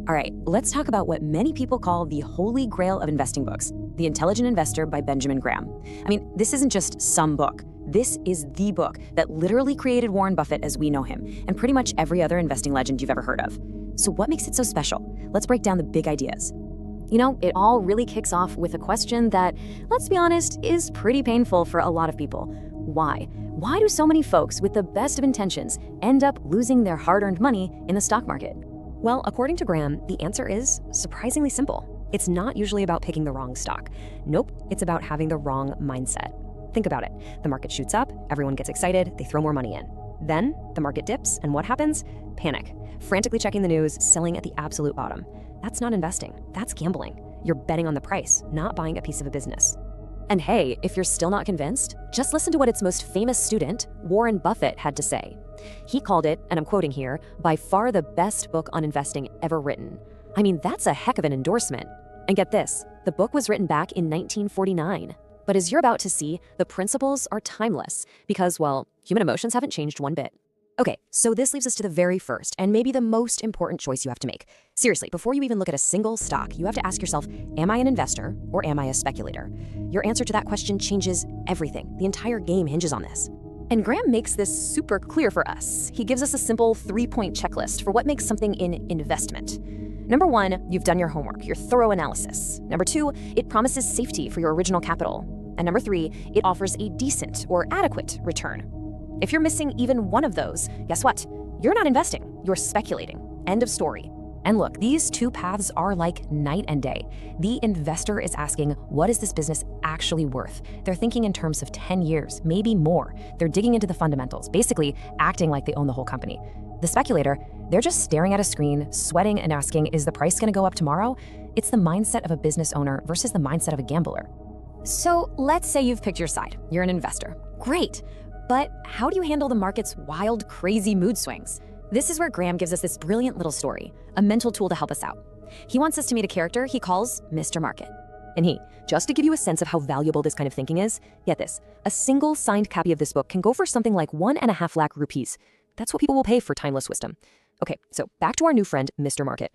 All right, let's talk about what many people call the holy grail of investing books, The Intelligent Investor by Benjamin Graham. I mean, this isn't just some book. This is the book that literally created Warren Buffett as we know him, and pretty much every other investing legend you've ever heard of. So what makes it so special? Let's break down the big ideas. You know, it all really kicks off with a question that, let's be honest, is pretty painful for a lot of people. Why? Why do so many folks with the best of intentions end up losing their hard-earned money in the stock market? Well, according to Graham, the answer is surprisingly simple. It's not usually about picking the wrong stock. Nope, it's about having the wrong mindset. Think about it. The market shoots up, everyone gets excited, they throw more money in. Then the market dips, and what happens? Panic. Frantically checking the news, selling at the absolute bottom. That's not investing, that's gambling. You're betting on the price, not buying a piece of a business. And hey, if you're still not convinced, just listen to what its most famous student, Warren Buffett, had to say. He called it, and I'm quoting here, by far the best book on investing ever written. I mean, that's a heck of an endorsement. And get this, the book was written back in 1949. But as you're about to see, the principles are timeless because, well, human emotions haven't changed one bit. Okay, so this leaves us to the very first and maybe the most important choice you have to make. Seriously, before you even look at a single stock, you have to ask yourself, am I an investor or am I a speculator? Your answer to that question changes everything. The entire game hinges on this. And Graham makes this super clear for us. He gives us a simple 3-point checklist for what makes something an investment. Number 1, you've done your homework, your thorough analysis. Number 2, it promises safety for your original capital. And number 3, it offers a decent or adequate return. If you're missing even one of those, guess what? You're not investing, you're speculating. End of story. And look, these two paths are like night and day. The investor is asking, what is this business actually worth? They're thinking in terms of 10 years, maybe more. They're digging into the fundamentals, basically acting like they own the whole company. The speculator, they're just staring at a screen, sweating and asking, is the price gonna go up tomorrow? It's the mindset of a business owner versus the mindset of a gambler. So let's say you've picked your side. You're an investor. Great. But how do you handle the market's wild, crazy mood swings? This is where Graham gives us this brilliant little story, a mental tool to help us out. He wants us to meet a character he calls Mr. Market. And just to give you a sense of how valuable this kind of thinking is, get this, a single signed copy of this book can go for something like 1.5 lakh rupees. That's what people will pay for timeless wisdom. Okay, so back to our new friend, Mr. Market.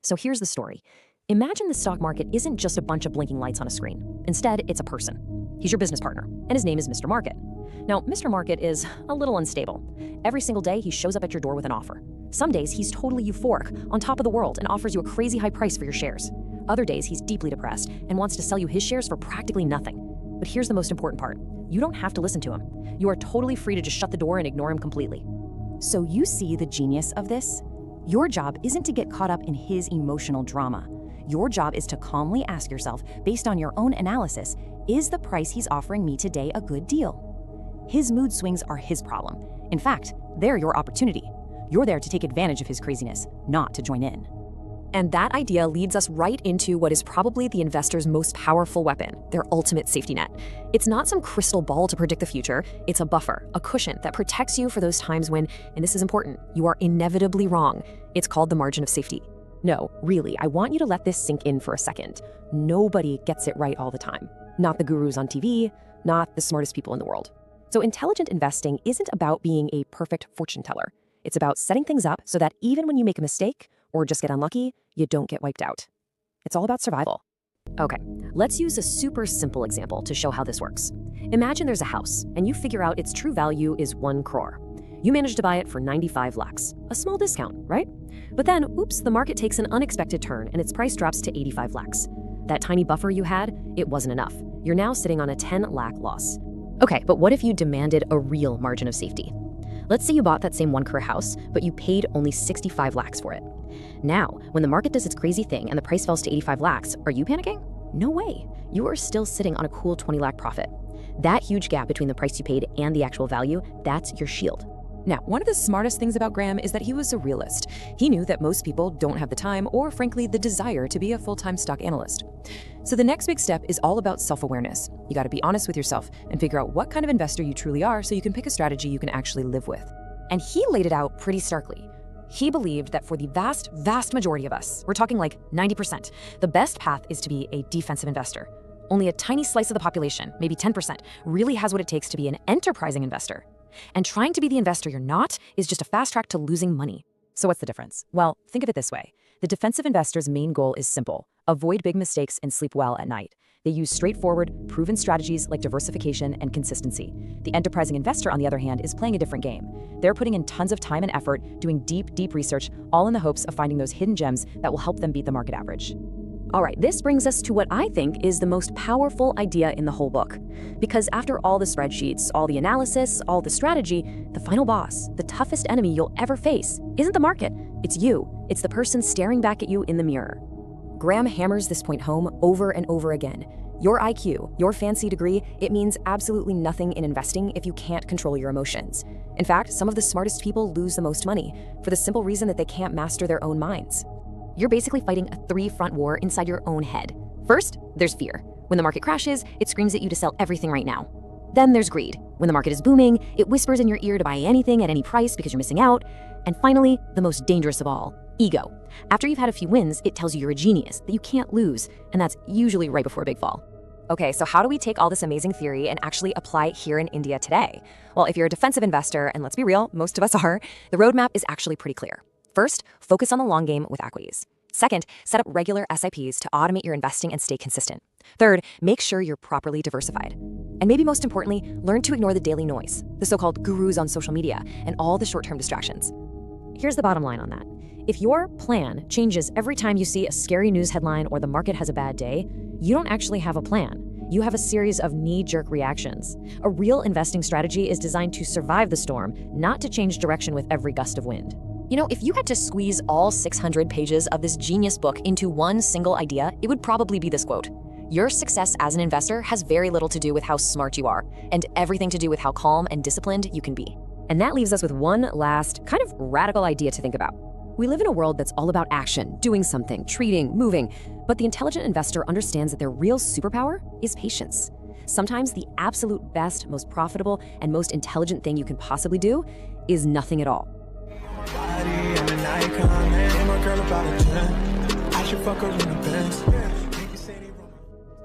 So here's the story. Imagine the stock market isn't just a bunch of blinking lights on a screen. Instead, it's a person. He's your business partner, and his name is Mr. Market. Now, Mr. Market is a little unstable. Every single day, he shows up at your door with an offer. Some days, he's totally euphoric, on top of the world, and offers you a crazy high price for your shares. Other days, he's deeply depressed and wants to sell you his shares for practically nothing. But here's the most important part. You don't have to listen to him. You are totally free to just shut the door and ignore him completely. So you see the genius of this? Your job isn't to get caught up in his emotional drama. Your job is to calmly ask yourself, based on your own analysis, is the price he's offering me today a good deal? His mood swings are his problem. In fact, they're your opportunity. You're there to take advantage of his craziness, not to join in. And that idea leads us right into what is probably the investor's most powerful weapon, their ultimate safety net. It's not some crystal ball to predict the future. It's a buffer, a cushion that protects you for those times when, and this is important, you are inevitably wrong. It's called the margin of safety. No, really, I want you to let this sink in for a second. Nobody gets it right all the time. Not the gurus on TV, not the smartest people in the world. So intelligent investing isn't about being a perfect fortune teller. It's about setting things up so that even when you make a mistake or just get unlucky, you don't get wiped out. It's all about survival. Okay, let's use a super simple example to show how this works. Imagine there's a house and you figure out its true value is 1 crore. You manage to buy it for 95 lakhs, a small discount, right? But then, oops, the market takes an unexpected turn and its price drops to 85 lakhs. That tiny buffer you had, it wasn't enough. You're now sitting on a 10 lakh loss. Okay, but what if you demanded a real margin of safety? Let's say you bought that same 1 crore house, but you paid only 65 lakhs for it. Now, when the market does its crazy thing and the price falls to 85 lakhs, are you panicking? No way. You are still sitting on a cool 20 lakh profit. That huge gap between the price you paid and the actual value, that's your shield. Now, one of the smartest things about Graham is that he was a realist. He knew that most people don't have the time or, frankly, the desire to be a full-time stock analyst. So the next big step is all about self-awareness. You got to be honest with yourself and figure out what kind of investor you truly are so you can pick a strategy you can actually live with. And he laid it out pretty starkly. He believed that for the vast, vast majority of us, we're talking like 90%, the best path is to be a defensive investor. Only a tiny slice of the population, maybe 10%, really has what it takes to be an enterprising investor. And trying to be the investor you're not is just a fast track to losing money. So what's the difference? Well, think of it this way. The defensive investor's main goal is simple: avoid big mistakes and sleep well at night. They use straightforward, proven strategies like diversification and consistency. The enterprising investor, on the other hand, is playing a different game. They're putting in tons of time and effort, doing deep research, all in the hopes of finding those hidden gems that will help them beat the market average. All right, this brings us to what I think is the most powerful idea in the whole book. Because after all the spreadsheets, all the analysis, all the strategy, the final boss, the toughest enemy you'll ever face, isn't the market. It's you. It's the person staring back at you in the mirror. Graham hammers this point home over and over again. Your IQ, your fancy degree, it means absolutely nothing in investing if you can't control your emotions. In fact, some of the smartest people lose the most money for the simple reason that they can't master their own minds. You're basically fighting a three-front war inside your own head. First, there's fear. When the market crashes, it screams at you to sell everything right now. Then there's greed. When the market is booming, it whispers in your ear to buy anything at any price because you're missing out. And finally, the most dangerous of all, ego. After you've had a few wins, it tells you you're a genius, that you can't lose, and that's usually right before a big fall. Okay, so how do we take all this amazing theory and actually apply it here in India today? Well, if you're a defensive investor, and let's be real, most of us are, the roadmap is actually pretty clear. First, focus on the long game with equities. Second, set up regular SIPs to automate your investing and stay consistent. Third, make sure you're properly diversified. And maybe most importantly, learn to ignore the daily noise, the so-called gurus on social media, and all the short-term distractions. Here's the bottom line on that. If your plan changes every time you see a scary news headline or the market has a bad day, you don't actually have a plan. You have a series of knee-jerk reactions. A real investing strategy is designed to survive the storm, not to change direction with every gust of wind. You know, if you had to squeeze all 600 pages of this genius book into one single idea, it would probably be this quote: "Your success as an investor has very little to do with how smart you are, and everything to do with how calm and disciplined you can be." And that leaves us with one last, kind of radical idea to think about. We live in a world that's all about action, doing something, trading, moving, but the intelligent investor understands that their real superpower is patience. Sometimes the absolute best, most profitable, and most intelligent thing you can possibly do is nothing at all. I'm an icon, man. My girl about a 10. I should fuck her in the Benz.